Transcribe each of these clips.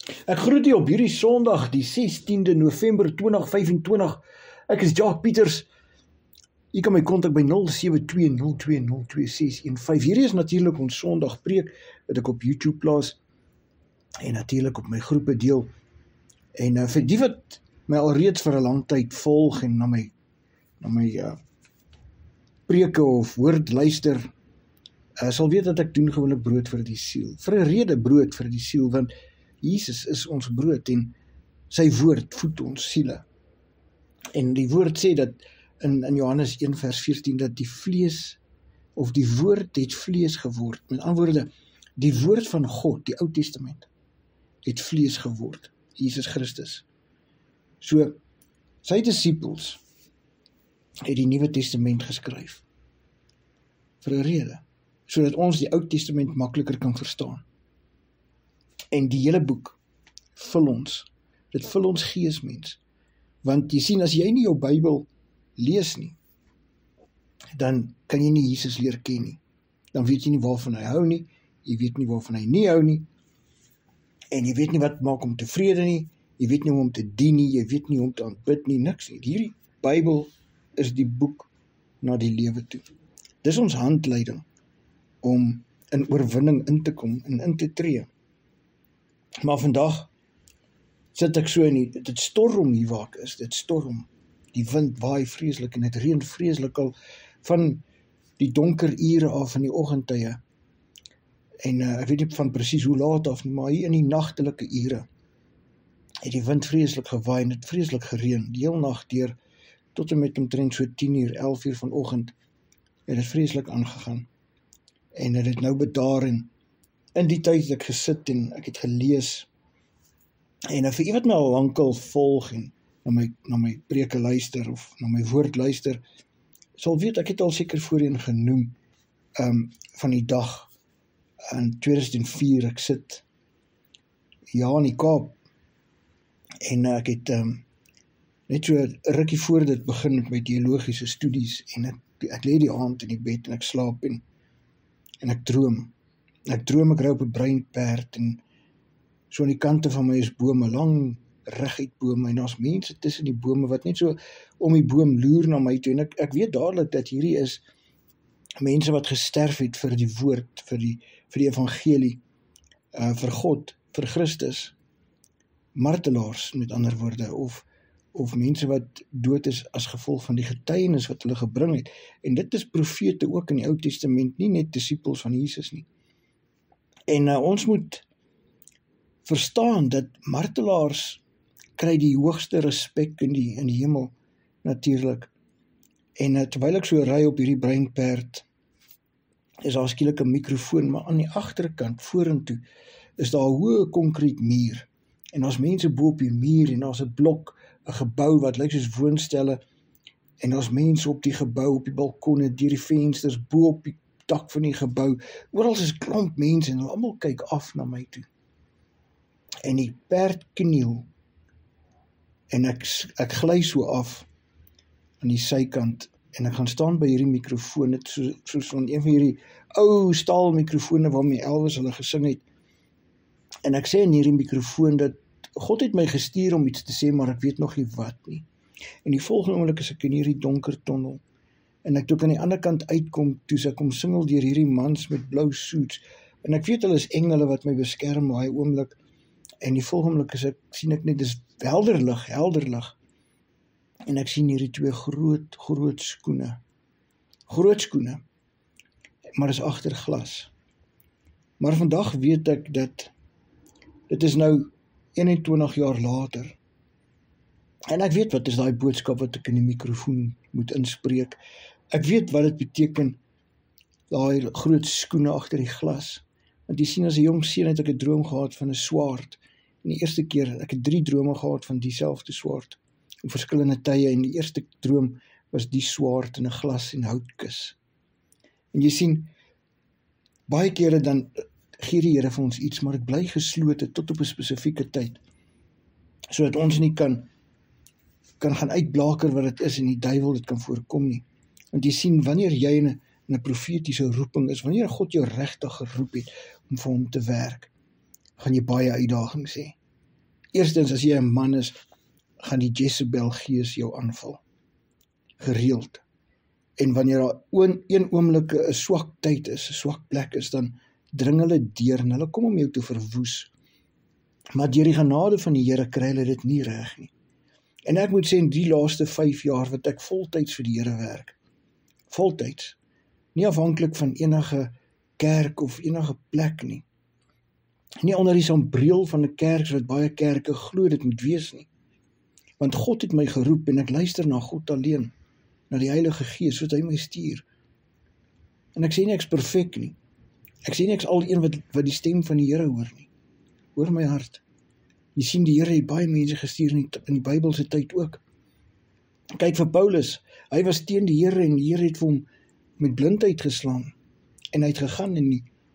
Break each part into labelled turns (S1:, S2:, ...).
S1: Ek groet u op hierdie Sondag, die 16de November 2025. Ek is Jacques Pieters. U kan my kontak by 0720202615. Hierdie is natuurlik ons Sondag preek wat ek op YouTube plaas en natuurlik op my groepe deel. En vir die wat my alreeds vir 'n lang tyd volg en na my preke of woord luister, sal weet dat ek doen gewoonlik brood vir die siel. Vir 'n rede brood vir die siel, want Jesus is ons brood en sy woord voed ons siele. En die woord sê dat in Johannes 1 vers 14 dat die vlees of die woord het vlees geword. Met ander woorde, die woord van God, die Ou Testament, het vlees geword. Jesus Christus. So, sy disippels het die Nuwe Testament geskryf. Vir 'n rede. Sodat ons die Ou Testament makliker kan verstaan. En die hele boek vul ons. Dit vul ons geesmens. Want jy sien, as jy nie jou Bybel lees nie, dan kan jy nie Jesus leer ken nie. Dan weet jy nie waarvan hy hou nie, jy weet nie waarvan hy nie hou nie, en jy weet nie wat maak hom tevrede nie, jy weet nie hoe om te dien nie, jy weet nie hoe om te aanbid nie, niks nie. Hierdie Bybel is die boek na die lewe toe. Dis ons handleiding om in oorwinning in te kom en in te tree. Maar vandag sit ek so in dit storm hier waar ek is, dit storm. Die wind waai vreeslik en dit reën vreeslik al van die donker ure af van die oggendtye. En ek weet nie van presies hoe laat af nie, maar hier in die nagtelike ure het die wind vreeslik gewaai en het vreeslik gereën, die heel nag deur, tot en met omtrent so 10 uur, 11 uur vanoggend, het het vreeslik aangegaan. En het nou bedaar en in die tyd het ek gesit en ek het gelees. En vir wat my al lankal volg en na my preke luister of na my woord luister, sal weet ek het al seker voorheen genoem van die dag in 2004, ek sit in die Kaap en ek het net so 'n rukkie voor dit begin met my teologiese studies en ek lê die aand in die bed en ek slaap en ek droom. Ek ry op 'n bruin perd en so aan die kante van my is bome, lang reguit bome en daar's mense tussen die bome wat net so om die boom loer na my toe en ek weet dadelik dat hierdie is mense wat gesterf het vir die woord, vir die evangelie, vir God, vir Christus, martelaars met ander woorde, of mense wat dood is as gevolg van die getuienis wat hulle gebring het. En dit is profete ook in die Ou Testament, nie net disippels van Jesus nie. En ons moet verstaan dat martelaars kry die hoogste respek in die hemel, natuurlik. En terwyl ek so ry op hierdie bruin perd, is daar skielik 'n mikrofoon, maar aan die agterkant, vorentoe, is daar 'n hoë konkriet muur. En daar's mense bo op die muur en daar's 'n blok, 'n gebou wat lyk soos woonstelle, en daar's mense op die gebou, op die balkonne, deur die vensters, bo op die dak van die gebou, oral is klomp mense en hulle almal kyk af na my toe. En die perd kniel, en ek gly so af aan die sykant, en ek gaan staan by hierdie mikrofoon, dit soos van een van hierdie ou staal mikrofone waarmee Elvis hulle gesing het, en ek sê in hierdie mikrofoon dat God het my gestuur om iets te sê, maar ek weet nog nie wat nie. En die volgende oomblik is ek in hierdie donker tonnel, en ek toe aan die ander kant uitkom, toe ek kom singel deur hierdie mans met blou suits, en ek weet hulle is engele wat my beskerm daai oomblik, en die volgende oomblik sien ek net, dis helder lig, en ek sien hierdie twee groot skoene, maar is agter glas. Maar vandag weet ek dat dit is nou 21 jaar later, en ek weet wat is daai boodskap wat ek in die mikrofoon moet inspreek. Ek weet wat dit beteken, daai groot skoene agter die glas. Want jy sien, as 'n jong seun het ek 'n droom gehad van 'n swaard. En die eerste keer, ek het 3 drome gehad van dieselfde swaard, op verskillende tye, en die eerste droom was die swaard in 'n glas en houtkus. En jy sien, baie kere dan gee die Here vir ons iets, maar dit bly geslote tot op 'n spesifieke tyd, sodat ons nie kan gaan uitblaker wat dit is en die duiwel dit kan voorkom nie. Want jy sien, wanneer jy in 'n profetiese roeping is, wanneer God jou regtig geroep het om vir hom te werk, gaan jy baie uitdagings hê. Eerstens, as jy 'n man is, gaan die Jezebel gees jou aanval. Gereeld. En wanneer daar een oomblik 'n swak tyd is, 'n swak plek is, dan dring hulle deur en hulle kom om jou te verwoes. Maar deur die genade van die Here kry hulle dit nie reg nie. En ek moet sê, in die laaste 5 jaar wat ek voltyds vir die Here werk, voltyds, nie afhanklik van enige kerk of enige plek nie, nie onder die sambreel van 'n kerk wat baie kerke glo dit moet wees nie, want God het my geroep en ek luister na God alleen, na die Heilige Gees, soos hy my stuur. En ek sê nie ek's perfek nie, ek sê nie ek's al een wat die stem van die Here hoor nie, hoor my hart. Jy sien, die Here het baie mense gestuur in die Bybelse tyd ook. Kyk vir Paulus, hy was teen die Here en die Here het vir hom met blindheid geslaan. En hy het gegaan en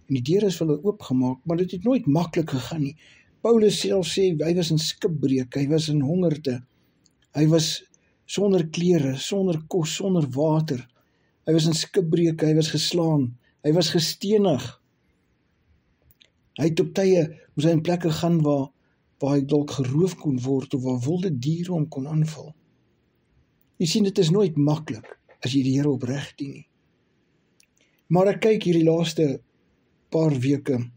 S1: die deure is vir hulle oopgemaak, maar dit het nooit maklik gegaan nie. Paulus self sê, hy was in skipbreuk, hy was in hongerte, hy was sonder klere, sonder kos, sonder water, hy was in skipbreuk, hy was geslaan, hy was gestenig. Hy het op tye, moes hy in plekke gaan waar hy dalk geroof kon word, of waar wilde diere hom kon aanval. Jy sien, dit is nooit maklik, as jy die Here opreg dien nie. Maar ek kyk hierdie laaste paar weke,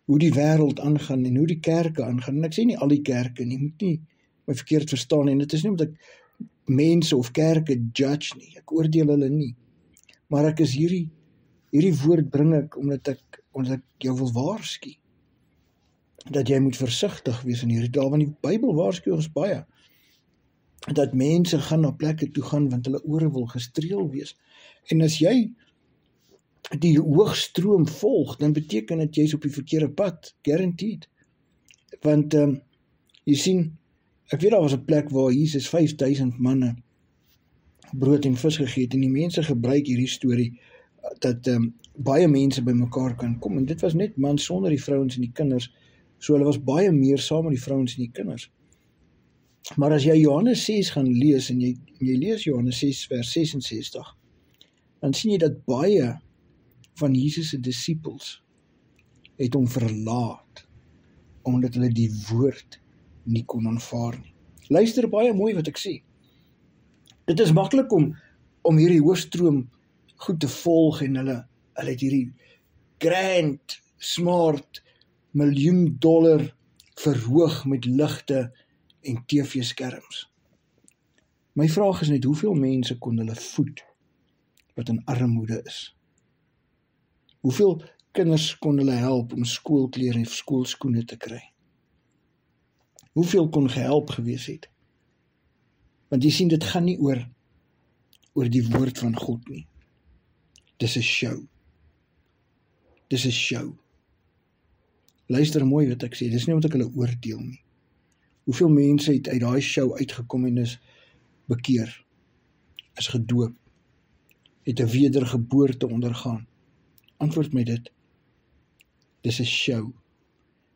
S1: hoe die wêreld aangaan, en hoe die kerke aangaan, en ek sê nie al die kerke nie, moet nie my verkeerd verstaan, en dit is nie omdat ek mense of kerke judge nie, ek oordeel hulle nie, maar ek is hierdie woord bring ek, omdat ek jou wil waarsku, dat jy moet versigtig wees in hierdie dae, want die Bybel waarsku ons baie, dat mense gaan na plekke toe gaan, want hulle ore wil gestreel wees, en as jy die hoogstroom volg, dan beteken dit jy's op die verkeerde pad, guaranteed, want jy sien, ek weet daar was 'n plek waar Jesus 5000 manne brood en vis gegee het, en die mense gebruik hierdie storie, dat baie mense by mekaar kan kom, en dit was net mans sonder die vrouens en die kinders, so hulle was baie meer saam met die vrouens en die kinders. Maar as jy Johannes 6 gaan lees, en jy lees Johannes 6 vers 66, dan sien jy dat baie van Jesus se disippels het hom verlaat, omdat hulle die woord nie kon aanvaar nie. Luister baie mooi wat ek sê. Dit is maklik om hierdie hoofstroom goed te volg, en hulle het hierdie grand, smart, $1 miljoen verhoog met ligte en TV-skerms. My vraag is net, hoeveel mense kon hulle voed wat in armoede is? Hoeveel kinders kon hulle help om skoolklere en skoolskoene te kry? Hoeveel kon gehelp gewees het? Want jy sien, dit gaan nie oor die woord van God nie. Dis 'n show. Dis 'n show. Luister mooi wat ek sê, dis nie omdat ek hulle oordeel nie. Hoeveel mense het uit daai show uitgekom en is bekeer, is gedoop, het 'n wedergeboorte ondergaan? Antwoord my dit. Dis 'n show.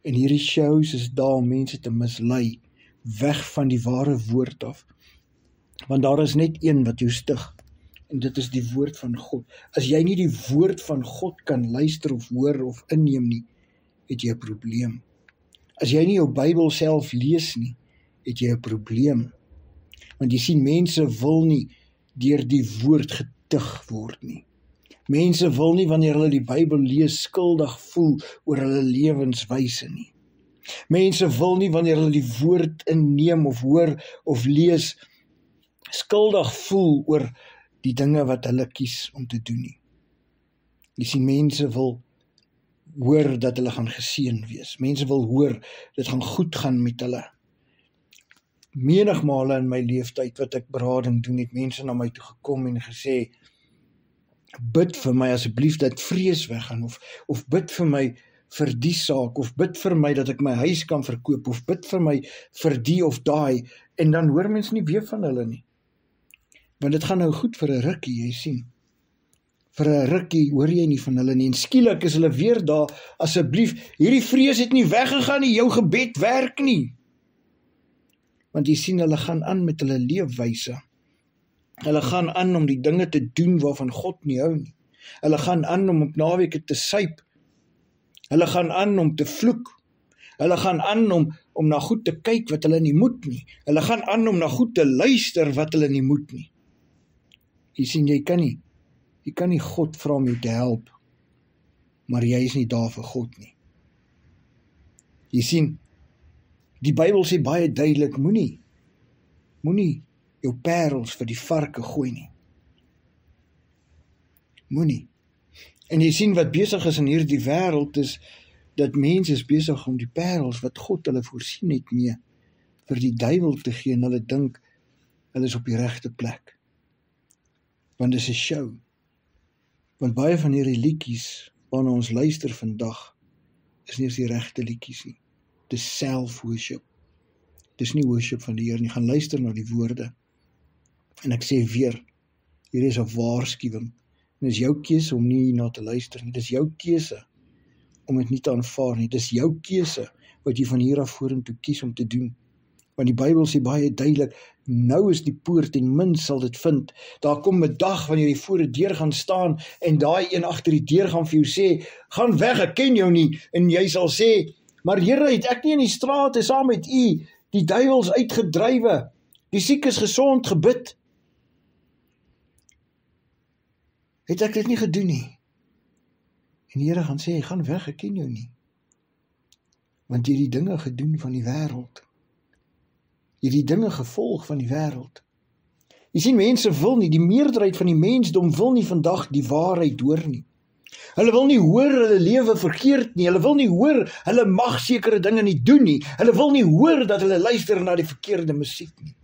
S1: En hierdie shows is daar om mense te mislei, weg van die ware woord af. Want daar is net een wat jou stig, en dit is die woord van God. As jy nie die woord van God kan luister of hoor of inneem nie, het jy 'n probleem. As jy nie jou Bybel self lees nie, het jy 'n probleem. Want jy sien, mense wil nie deur die woord getuig word nie. Mense wil nie, wanneer hulle die Bybel lees, skuldig voel oor hulle lewenswyse nie. Mense wil nie, wanneer hulle die woord inneem of hoor of lees, skuldig voel oor die dinge wat hulle kies om te doen nie. Jy sien, mense wil hoor dat hulle gaan geseën wees. Mense wil hoor, dit gaan goed gaan met hulle. Menigmale in my leeftyd wat ek berading doen, het mense na my toe gekom en gesê, bid vir my asseblief dat vrees weggaan, of bid vir my vir die saak, of bid vir my dat ek my huis kan verkoop, of bid vir my vir die of daai, en dan hoor mense nie weer van hulle nie. Want dit gaan nou goed vir 'n rukkie, jy sien. Vir 'n rukkie hoor jy nie van hulle nie, en skielik is hulle weer daar, asseblief, hierdie vrees het nie weggegaan nie, jou gebed werk nie. Want jy sien, hulle gaan aan met hulle leefwyse. Hulle gaan aan om die dinge te doen waarvan God nie hou nie. Hulle gaan aan om op naweke te suip. Hulle gaan aan om te vloek. Hulle gaan aan om na goed te kyk wat hulle nie moet nie. Hulle gaan aan om na goed te luister wat hulle nie moet nie. Jy sien, jy kan nie God vra om jou te help, maar jy is nie daar vir God nie. Jy sien, die Bybel sê baie duidelik, moenie jou parels vir die varke gooi nie. Moenie. En jy sien wat besig is in hierdie wêreld is, dat mense is besig om die parels wat God hulle voorsien het mee, vir die duiwel te gee, en hulle dink, hulle is op die regte plek. Want dit is 'n show. Want baie van hierdie liedjies waarna ons luister vandag, is nie eens die regte liedjies nie. Dit is self-worship. Dit is nie worship van die Here nie. Gaan luister na die woorde. En ek sê weer, hier is 'n waarskuwing. En dit is jou keuse om nie na te luister nie. Dit is jou keuse om dit nie te aanvaar nie. Dit is jou keuse wat jy van hier af vorentoe kies om te doen. Want die Bybel sê baie duidelik, nou is die poort en min sal dit vind. Daar kom 'n dag wanneer jy voor die deur gaan staan en daai een agter die deur gaan vir jou sê, gaan weg, ek ken jou nie. En jy sal sê, maar Here, het ek nie in die strate saam met u die duiwels uitgedrywe, die siekes gesond gebid? Het ek dit nie gedoen nie? En die Here gaan sê, gaan weg, ek ken jou nie. Want jy het die dinge gedoen van die wêreld. Jy het die dinge gevolg van die wêreld. Jy sien, mense wil nie, die meerderheid van die mensdom wil nie vandag die waarheid hoor nie. Hulle wil nie hoor hulle lewe verkeerd nie, hulle wil nie hoor hulle mag sekere dinge nie doen nie, hulle wil nie hoor dat hulle luister na die verkeerde musiek nie.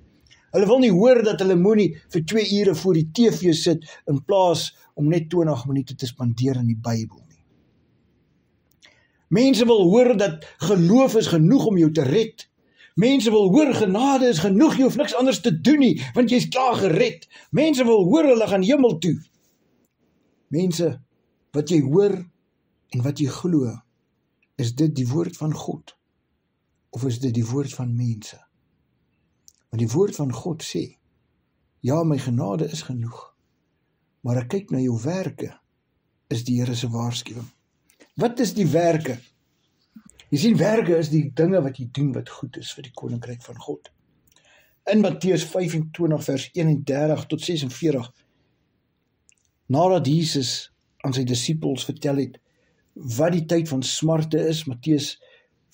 S1: Hulle wil nie hoor dat hulle moenie vir 2 ure voor die TV sit in plaas om net 20 minute te spandeer in die Bybel nie. Mense wil hoor dat geloof is genoeg om jou te red. Mense wil hoor genade is genoeg, jy hoef niks anders te doen nie, want jy is klaar gered. Mense wil hoor hulle gaan hemel toe. Mense, wat jy hoor en wat jy glo, is dit die woord van God? Of is dit die woord van mense? Want die woord van God sê, ja, my genade is genoeg, maar ek kyk na jou werke, is die Here se waarskuwing. Wat is die werke? Jy sien, werke is die dinge wat jy doen wat goed is vir die koninkryk van God. In Matteus 25 vers 31 tot 46, nadat Jesus aan sy disippels vertel het wat die tyd van smarte is, Matteus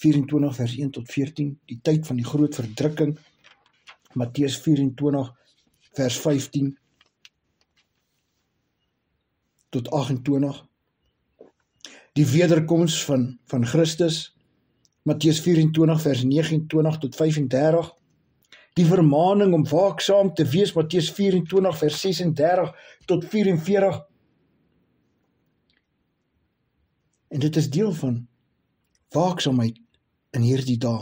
S1: 24 vers 1 tot 14, die tyd van die groot verdrukking, Matteus 24 vers 15 tot 28, die wederkoms van Christus, Matteus 24 vers 29 tot 35, die vermaning om waaksaam te wees, Matteus 24 vers 36 tot 44, en dit is deel van waaksaamheid in hierdie dae.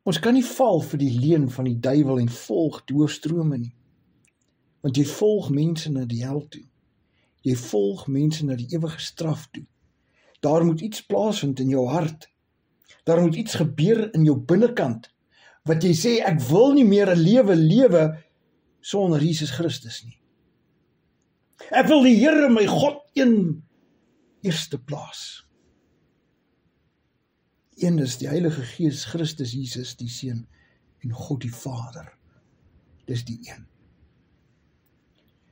S1: Ons kan nie val vir die leuen van die duiwel en volg doorstrome nie, want jy volg mense na die hel toe, jy volg mense na die ewige straf toe. Daar moet iets plaasvind in jou hart, daar moet iets gebeur in jou binnekant, wat jy sê, ek wil nie meer 'n lewe lewe sonder Jesus Christus nie. Ek wil die Here my God eerste plaas. Een is die Heilige Gees, Christus Jesus, die Seun, en God die Vader. Dis die een.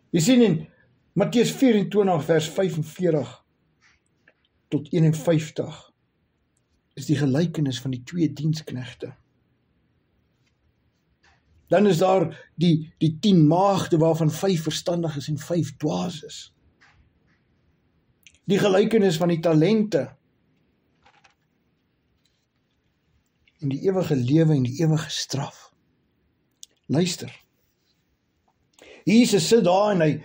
S1: Jy sien in Matteus 24 vers 45 tot 51 is die gelykenis van die 2 diensknegte. Dan is daar die 10 maagde waarvan 5 verstandig is en 5 dwaas is. Die gelykenis van die talente en die ewige lewe en die ewige straf. Luister. Jesus sit daar en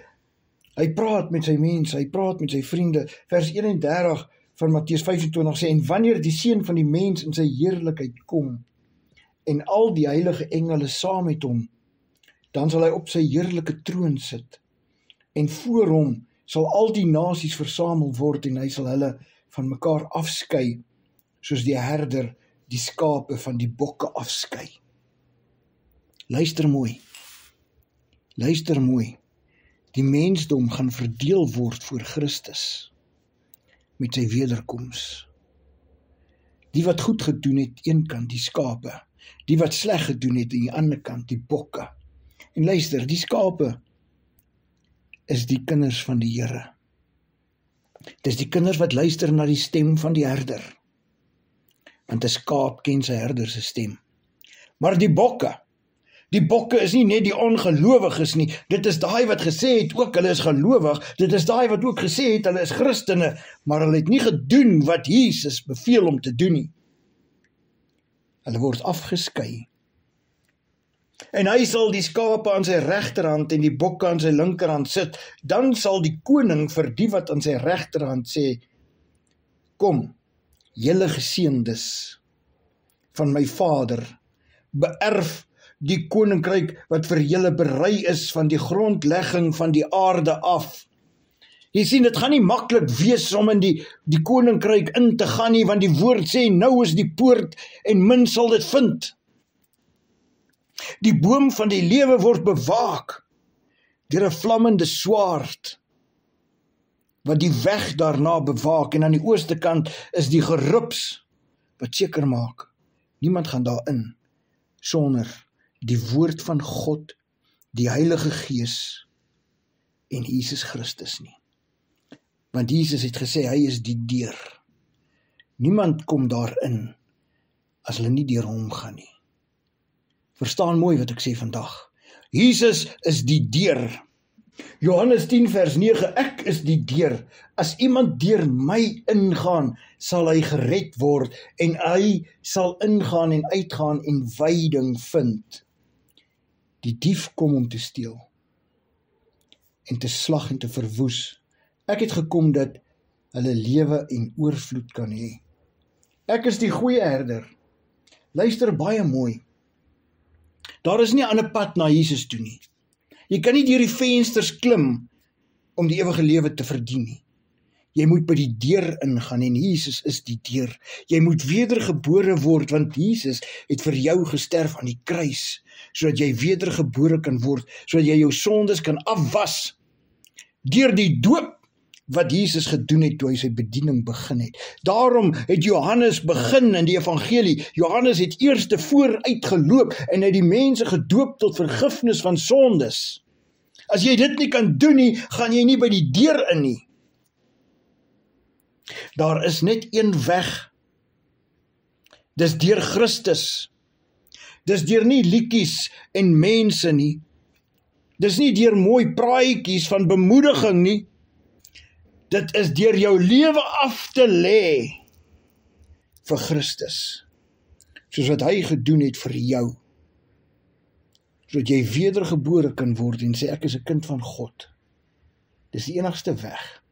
S1: hy praat met sy mense, hy praat met sy vriende. Vers 31 van Matteus 25 sê, en wanneer die Seun van die mens in sy heerlikheid kom, en al die heilige engele saam met hom, dan sal hy op sy heerlike troon sit, en voor hom sal al die nasies versamel word, en hy sal hulle van mekaar afskei, soos die herder die skape van die bokke afskei. Luister mooi. Luister mooi. Die mensdom gaan verdeel word voor Christus met sy wederkoms. Die wat goed gedoen het, een kant, die skape. Die wat sleg gedoen het, aan die ander kant, die bokke. En luister, die skape is die kinders van die Here. Dis die kinders wat luister na die stem van die herder. Want 'n skaap ken sy herder se stem. Maar die bokke is nie net die ongelowiges nie, dit is daai wat gesê het ook hulle is gelowig, dit is daai wat ook gesê het hulle is Christene, maar hulle het nie gedoen wat Jesus beveel om te doen nie. Hulle word afgeskei. En hy sal die skape aan sy regterhand en die bokke aan sy linkerhand sit, dan sal die koning vir die wat aan sy regterhand sê, kom, julle geseëndes van my Vader, beerf die koninkryk wat vir julle berei is van die grondlegging van die aarde af. Jy sien, dit gaan nie maklik wees om in die koninkryk in te gaan nie, want die woord sê, nou is die poort en min sal dit vind. Die boom van die lewe word bewaak deur 'n vlammende swaard, wat die weg daarna bewaak, en aan die ooste kant is die gerups, wat seker maak, niemand gaan daarin, sonder die woord van God, die Heilige Gees, en Jesus Christus nie. Want Jesus het gesê, hy is die deur. Niemand kom daarin, as hulle nie deur hom gaan nie. Verstaan mooi wat ek sê vandag. Jesus is die deur. Johannes 10 vers 9, ek is die deur. As iemand deur my ingaan, sal hy gered word, en hy sal ingaan en uitgaan en veiding vind. Die dief kom om te steel, en te slag en te verwoes. Ek het gekom dat hulle lewe en oorvloed kan hê. Ek is die goeie herder. Luister baie mooi. Daar is nie 'n ander pad na Jesus toe nie. Jy kan nie deur die vensters klim om die ewige lewe te verdien nie. Jy moet by die deur ingaan en Jesus is die deur. Jy moet wedergebore word want Jesus het vir jou gesterf aan die kruis, sodat jy wedergebore kan word, sodat jy jou sondes kan afwas deur die doop wat Jesus gedoen het toe hy sy bediening begin het. Daarom het Johannes begin in die evangelie. Johannes het eers vooruit geloop en hy het die mense gedoop tot vergifnis van sondes. As jy dit nie kan doen nie, gaan jy nie by die deur in nie. Daar is net een weg. Dis deur Christus. Dis deur nie liedjies en mense nie. Dis nie deur mooi praatjies van bemoediging nie. Dit is deur jou lewe af te lê vir Christus, soos wat hy gedoen het vir jou, sodat jy wedergebore kan word en sê ek is 'n kind van God. Dis die enigste weg.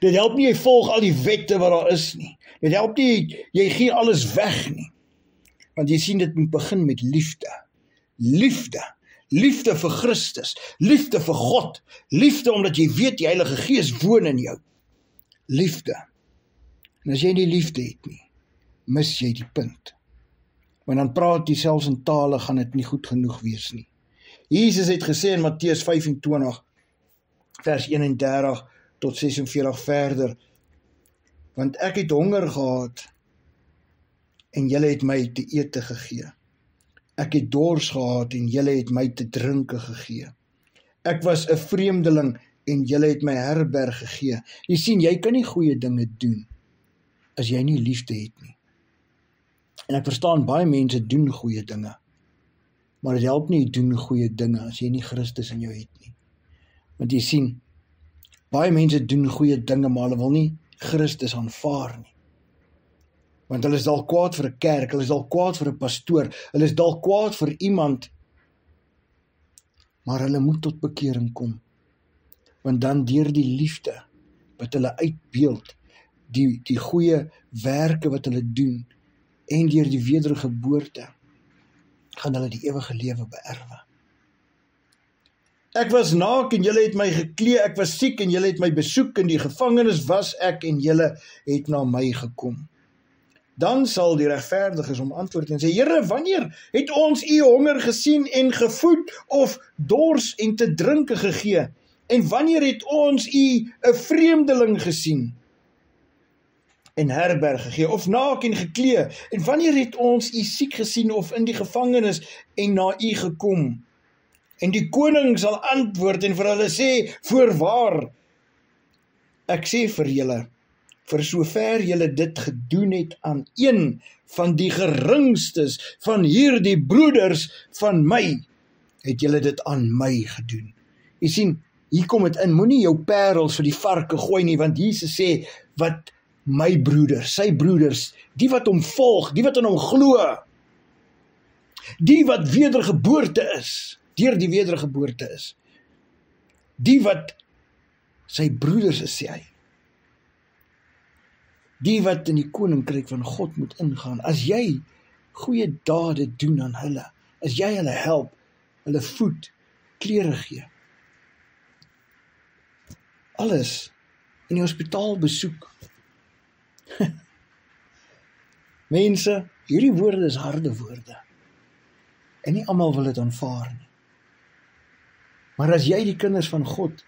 S1: Dit help nie jy volg al die wette wat daar is nie. Dit help nie jy gee alles weg nie. Want jy sien dit moet begin met liefde. Liefde vir Christus, liefde vir God, liefde omdat jy weet die Heilige Gees woon in jou. Liefde. En as jy nie liefde het nie, mis jy die punt. Want dan praat jy selfs in tale, gaan dit nie goed genoeg wees nie. Jesus het gesê in Matteus 25, vers 31 tot 46 verder, want ek het honger gehad, en julle het my te ete gegee. Ek het dors gehad en julle het my te drinke gegee. Ek was 'n vreemdeling en julle het my herberg gegee. Jy sien, jy kan nie goeie dinge doen as jy nie liefde het nie. En ek verstaan, baie mense doen goeie dinge, maar dit help nie doen goeie dinge as jy nie Christus in jou het nie. Want jy sien, baie mense doen goeie dinge, maar hulle wil nie Christus aanvaar nie. Want hulle is dalk kwaad vir 'n kerk, hulle is dalk kwaad vir 'n pastoor, hulle is dalk kwaad vir iemand, maar hulle moet tot bekering kom. Want dan deur die liefde wat hulle uitbeeld, die goeie werke wat hulle doen, en deur die wedergeboorte, gaan hulle die ewige lewe beerwe. Ek was naak en julle het my geklee, ek was siek en julle het my besoek, in die gevangenis was ek en julle het na my gekom. Dan sal die regverdiges hom antwoord en sê, Here, wanneer het ons u honger gesien en gevoed, of dors en te drinke gegee? En wanneer het ons u 'n vreemdeling gesien en herberg gegee, of naak en geklee, en wanneer het ons u siek gesien, of in die gevangenis, en na u gekom? En die koning sal antwoord en vir hulle sê, voorwaar, ek sê vir julle, vir sover julle dit gedoen het aan een van die geringstes van hierdie broeders van my, het julle dit aan my gedoen. Jy sien, hier kom het in, moenie jou parels vir die varke gooi nie, want Jesus sê, wat my broeders, sy broeders, die wat hom volg, die wat in hom glo, die wat wedergeboorte is, deur die wedergeboorte is, die wat sy broeders is, sê hy, die wat in die koninkryk van God moet ingaan, as jy goeie dade doen aan hulle, as jy hulle help, hulle voed, klere gee, alles, in die hospitaal besoek. Mense, hierdie woorde is harde woorde, en nie almal wil dit aanvaar nie. Maar as jy die kinders van God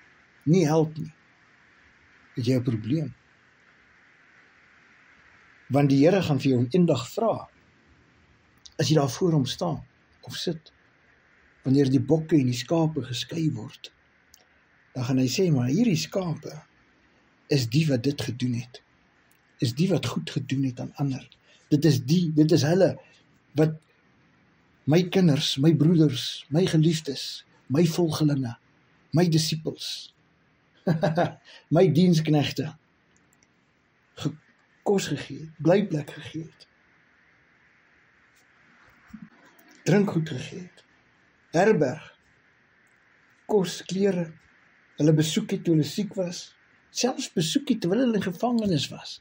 S1: nie help nie, het jy 'n probleem. Want die Here gaan vir jou eendag vra, as jy daar voor hom staan, of sit, wanneer die bokke en die skape geskei word, dan gaan hy sê, maar hierdie skape is die wat dit gedoen het, is die wat goed gedoen het aan ander, dit is hulle, wat my kinders, my broeders, my geliefdes, my volgelinge, my disippels, my diensknegte, kos gegee het, blyplek gegee het, drinkgoed gegee het, herberg, kos, klere, hulle besoek het toe hulle siek was, selfs besoek het terwyl hulle in gevangenis was.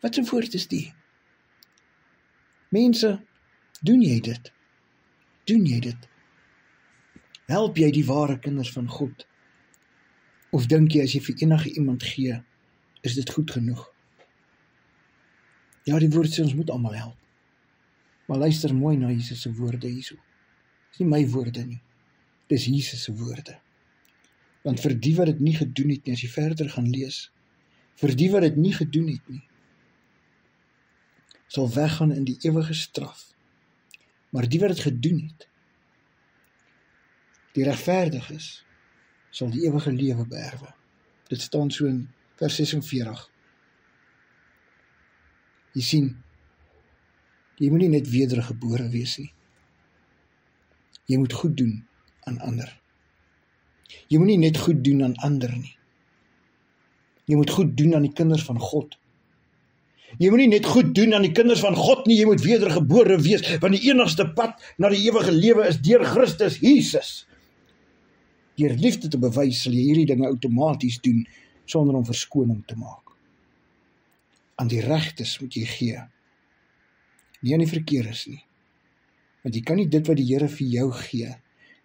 S1: Wat 'n woord is die? Mense, doen jy dit? Doen jy dit? Help jy die ware kinders van God? Of dink jy as jy vir enige iemand gee, is dit goed genoeg? Ja, die woord sê ons moet almal help. Maar luister mooi na Jesus se woorde hierso. Dis nie my woorde nie. Dis Jesus se woorde. Want vir die wat dit nie gedoen het nie, as jy verder gaan lees, vir die wat dit nie gedoen het nie, sal weggaan in die ewige straf. Maar die wat dit gedoen het, die regverdig is, sal die ewige lewe beerwe. Dit staan so in vers 46. Jy sien, jy moet nie net wedergebore wees nie. Jy moet goed doen aan ander. Jy moet nie net goed doen aan ander nie. Jy moet goed doen aan die kinders van God. Jy moet nie net goed doen aan die kinders van God nie, jy moet wedergebore wees, want die enigste pad na die ewige lewe is deur Christus Jesus. Deur liefde te bewys, sal jy hierdie dinge outomaties doen, sonder om verskoning te maak. Aan die regtes moet jy gee, nie aan die verkeerdes nie. Want jy kan nie dit wat die Here vir jou gee,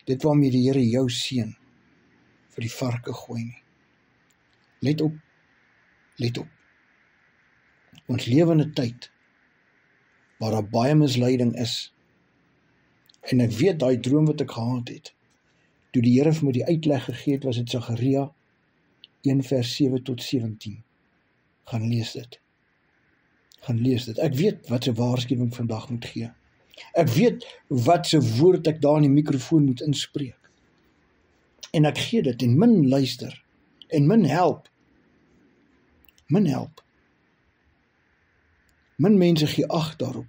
S1: dit waarmee die Here jou seën, vir die varke gooi nie. Let op, let op. Ons lewe in 'n tyd waar daar baie misleiding is. En ek weet daai droom wat ek gehad het, toe die Here vir my die uitleg gegee het, was dit Sagaria 1 vers 7 tot 17. Gaan lees dit. Gaan lees dit. Ek weet wat se waarskuwing vandag moet gee. Ek weet wat se woord ek daar in die mikrofoon moet inspreek. En ek gee dit, en min luister, en min help. Min help. Min mense gee ag daarop.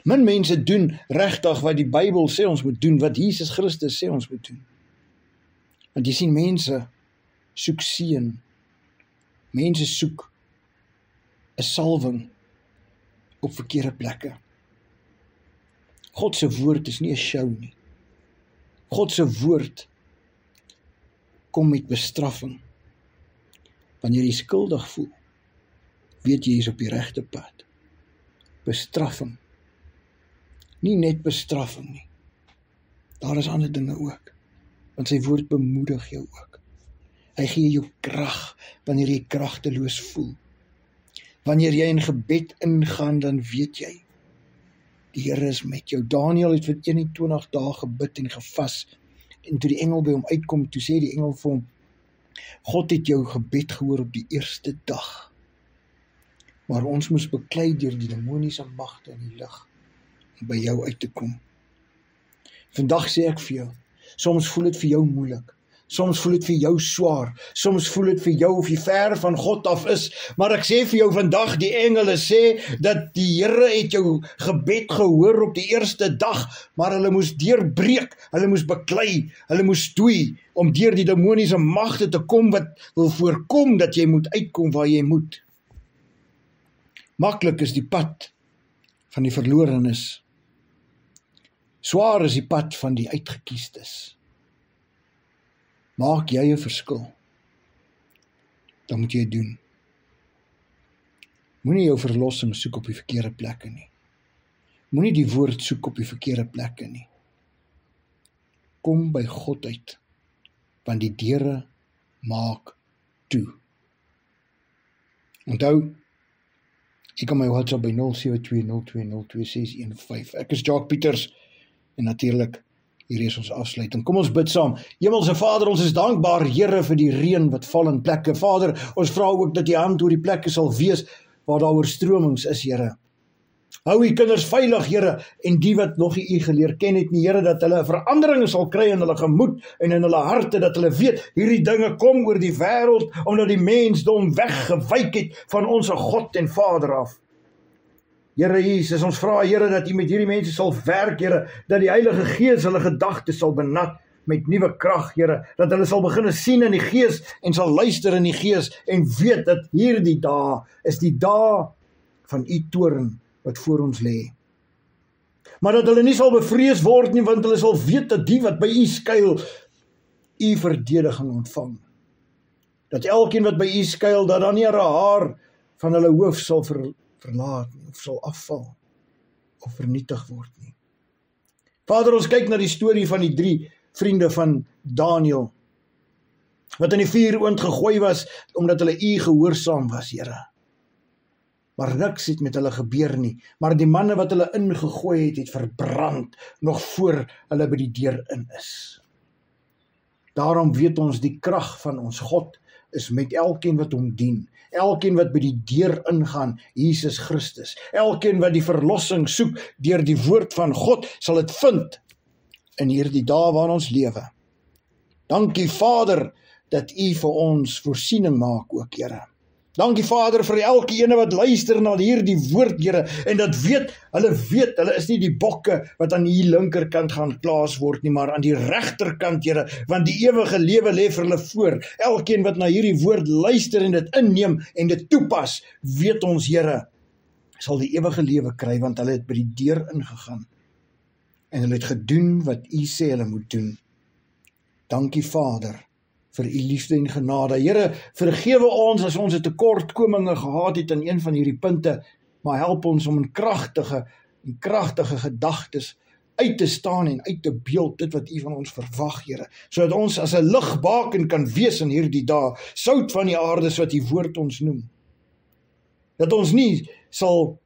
S1: Min mense doen regtig wat die Bybel sê ons moet doen, wat Jesus Christus sê ons moet doen. Want jy sien, mense soek seën. Mense soek 'n salwing op verkeerde plekke. God se woord is nie 'n show nie. God se woord kom met bestraffing. Wanneer jy skuldig voel, weet jy is op die regte pad. Bestraffing. Nie net bestraffing nie. Daar is ander dinge ook. Want sy woord bemoedig jou ook. Hy gee jou krag wanneer jy kragteloos voel. Wanneer jy in gebed ingaan, dan weet jy, die Here is met jou. Daniël het vir 21 dae gebid en gevas, en toe die engel by hom uitkom, toe sê die engel vir hom, God het jou gebed gehoor op die eerste dag maar ons moes beklei deur die demoniese magte in die lig om by jou uit te kom. Vandag sê ek vir jou, soms voel dit vir jou moeilik, soms voel dit vir jou swaar, soms voel dit vir jou of jy ver van God af is, maar ek sê vir jou vandag, die engele sê dat die Here het jou gebed gehoor op die eerste dag, maar hulle moes deurbreek, hulle moes beklei, hulle moes stoei, om deur die demoniese magte te kom wat wil voorkom dat jy moet uitkom waar jy moet. Maklik is die pad van die verlorenes. Swaar is die pad van die uitgekiestes. Maak jy 'n verskil, dan moet jy het doen. Moenie jou verlossing soek op die verkeerde plekke nie. Moenie die woord soek op die verkeerde plekke nie. Kom by God uit, want die deure maak toe. Onthou, jy kan my WhatsApp by 0720202615. Ek is Jacques Pieters en natuurlik, hier is ons afsluiting. Kom ons bid saam. Hemelse Vader, ons is dankbaar, Here, vir die reën wat val in plekke. Vader, ons vra ook dat die hand oor die plekke sal wees waar daar oorstromings is, Here. Hou die kinders veilig, Here, en die wat nog nie U geleer ken het nie, Here, dat hulle verandering sal kry in hulle gemoed en in hulle harte, dat hulle weet, hierdie dinge kom oor die wêreld, omdat die mensdom weggewyk het van ons God en Vader af. Here Jesus, ons vra, Here, dat U met hierdie mense sal werk, Here, dat die Heilige Gees hulle gedagtes sal benat met nuwe krag, Here, dat hulle sal begin sien in die Gees en sal luister in die Gees en weet dat hierdie dae is die dae van U toorn wat voor ons lê. Maar dat hulle nie sal bevrees word nie, want hulle sal weet dat die wat by U skuil, U verdediging ontvang. Dat elkeen wat by U skuil, dat dan nie 'n haar van hulle hoof sal verlaat nie, of sal afval, of vernietig word nie. Vader, ons kyk na die storie van die 3 vriende van Daniël, wat in die vuuroond gegooi was, omdat hulle U gehoorsaam was, Here. Maar niks het met hulle gebeur nie, maar die manne wat hulle ingegooi het, het verbrand, nog voor hulle by die deur in is. Daarom weet ons, die krag van ons God is met elkeen wat hom dien, elkeen wat by die deur ingaan, Jesus Christus, elkeen wat die verlossing soek, deur die woord van God, sal dit vind, in hierdie dae waar ons lewe. Dankie Vader, dat U vir ons voorsiening maak ook, Here. Dankie Vader vir elke ene wat luister na hierdie woord, Here, en dat hulle is nie die bokke wat aan die linkerkant gaan plaas word nie, maar aan die regterkant, Here, want die ewige lewe lê vir hulle voor. Elkeen wat na hierdie woord luister en dit inneem en dit toepas, weet ons, Here, sal die ewige lewe kry, want hulle het by die deur ingegaan en hulle het gedoen wat U sê hulle moet doen. Dankie Vader vir U liefde en genade. Here, vergewe ons as ons 'n tekortkominge gehad het in een van hierdie punte, maar help ons om in kragtige gedagtes uit te staan en uit te beeld dit wat U van ons verwag, Here, sodat ons as 'n ligbaken kan wees in hierdie dae, sout van die aarde, soos U woord ons noem. Dat ons nie sal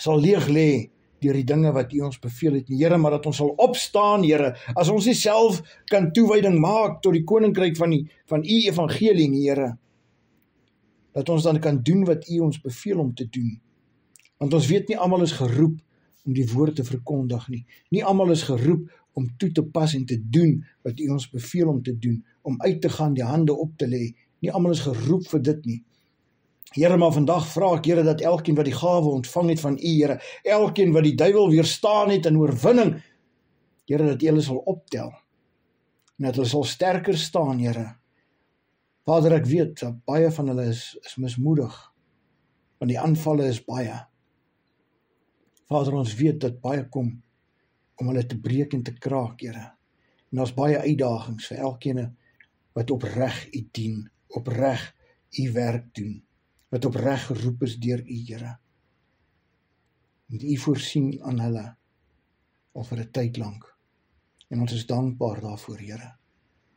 S1: leeg lê deur die dinge wat U ons beveel het nie, Here, maar dat ons sal opstaan, Here, as ons nie self kan toewyding maak tot die koninkryk van U evangelie nie, Here, dat ons dan kan doen wat U ons beveel om te doen. Want ons weet nie almal is geroep om die woord te verkondig nie. Nie almal is geroep om toe te pas en te doen wat U ons beveel om te doen, om uit te gaan, die hande op te lê. Nie almal is geroep vir dit nie. Here, maar vandag vra ek, Here, dat elkeen wat die gawe ontvang het van U, Here, elkeen wat die duiwel weerstaan het in oorwinning, Here, dat U hulle sal optel, en dat hulle sal sterker staan, Here. Vader, ek weet, dat baie van hulle is mismoedig, want die aanvalle is baie. Vader, ons weet dat baie kom, om hulle te breek en te kraak, Here. En daar's baie uitdagings vir elkeen wat opreg U dien, opreg U werk doen, wat opreg geroep is deur U, Here. En U voorsien aan hulle al vir 'n tyd lank. En ons is dankbaar daarvoor, Here.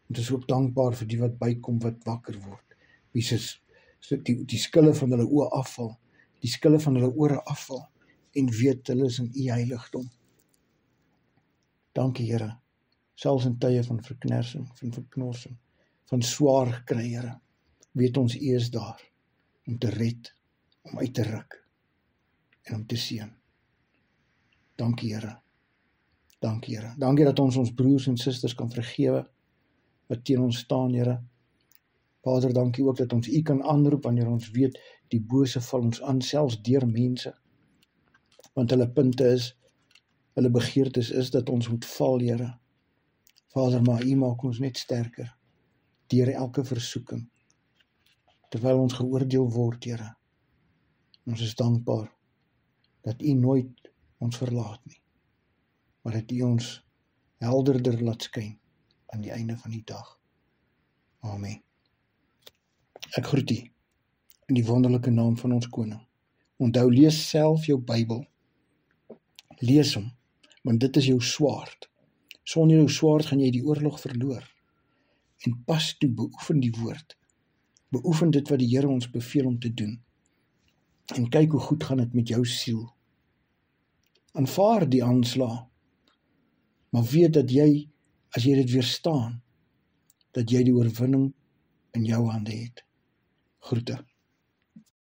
S1: Ons is ook dankbaar vir die wat bykom, wat wakker word. Wie die skille van hulle oë afval, die skille van hulle ore afval, en weet hulle is in U heiligdom. Dankie, Here, selfs in tye van verknersing, van verknorsing, van swaar gekry, Here, weet ons U is daar om te red, om uit te ruk en om te seën. Dankie Here. Dankie Here. Dankie dat ons broers en susters kan vergewe wat teen ons staan, Here. Vader, dankie ook dat ons U kan aanroep wanneer ons weet die bose val ons aan, selfs deur mense. Want hulle punte is, hulle begeertes is dat ons moet val, Here. Vader, maar U maak ons net sterker deur elke versoeking, terwyl ons geoordeel word, Here. Ons is dankbaar dat U nooit ons verlaat nie, maar dat U ons helderder laat skyn aan die einde van die dag. Amen. Ek groet U in die wonderlike naam van ons koning. Onthou, lees self jou Bybel. Lees hom, want dit is jou swaard. Sonder jou swaard gaan jy die oorlog verloor. En pas toe, beoefen die woord. Beoefen dit wat die Here ons beveel om te doen. En kyk hoe goed gaan dit met jou siel. Aanvaar die aanslag, maar weet dat jy, as jy dit weerstaan, dat jy die oorwinning in jou hande het. Groete.